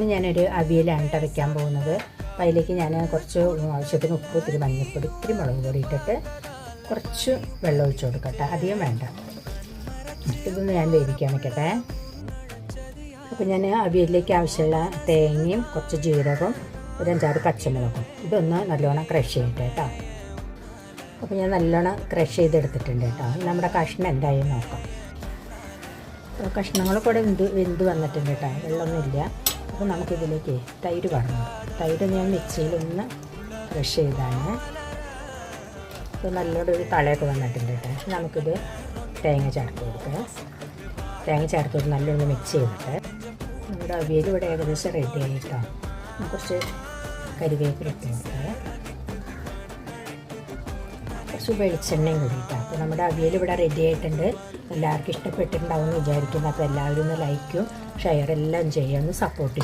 ഇന്ന് ഞാനൊരു അവിയലാണ് കേട്ടോ വെക്കാൻ പോകുന്നത്. അപ്പോൾ അതിലേക്ക് ഞാൻ കുറച്ച് ആവശ്യത്തിന് ഉപ്പ്, ഇത്തിരി മഞ്ഞൾപ്പൊടി, ഇത്തിരി മുളക് പൊടി ഇട്ടിട്ട് കുറച്ച് വെള്ളം ഒഴിച്ച് കൊടുക്കട്ടെ, അധികം വേണ്ട. ഇതൊന്ന് ഞാൻ വേവിക്കാൻ വെക്കട്ടെ. അപ്പോൾ ഞാൻ അവിയലിലേക്ക് ആവശ്യമുള്ള തേങ്ങയും കുറച്ച് ജീരകവും ഒരു 5-6 പച്ചമുളകും ഇതൊന്ന് നല്ലോണം ക്രഷ് ചെയ്യട്ടെ കേട്ടോ. അപ്പോൾ ഞാൻ നല്ലോണം ക്രഷ് ചെയ്തെടുത്തിട്ടുണ്ട് കേട്ടോ. നമ്മുടെ കഷ്ണം എന്തായി നോക്കാം. കഷ്ണങ്ങളൊക്കെ ഇവിടെ വെന്ത് വന്നിട്ടുണ്ട് കേട്ടോ, വെള്ളമൊന്നുമില്ല. അപ്പോൾ നമുക്കിതിലേക്ക് തൈര് പറഞ്ഞു. തൈര് ഞാൻ മിക്സിയിലൊന്ന് ക്രഷ് ചെയ്താണ്. അപ്പോൾ നല്ലോണം ഒരു തളയൊക്കെ വന്നിട്ടുണ്ട് കേട്ടോ. നമുക്കിത് തേങ്ങ ചേർത്ത് കൊടുക്കുക. തേങ്ങ ചേർത്ത് കൊടുത്ത് നല്ലോണം മിക്സ് ചെയ്തിട്ട് നമ്മുടെ അവിയൽ ഇവിടെ ഏകദേശം റെഡി ആയിട്ടോ. കുറച്ച് കരിവേപ്പില ഇട്ട് കൊടുക്കുക, കുറച്ച് വെളിച്ചെണ്ണയും കൂടിയിട്ടോ. അപ്പോൾ നമ്മുടെ അവിയൽ ഇവിടെ റെഡി ആയിട്ടുണ്ട്. എല്ലാവർക്കും ഇഷ്ടപ്പെട്ടിട്ടുണ്ടാവും എന്ന് വിചാരിക്കുന്നു. അപ്പോൾ എല്ലാവരും ഒന്ന് ലൈക്കും ഷെയർ എല്ലാം ചെയ്യാൻ സപ്പോർട്ട് ചെയ്യും.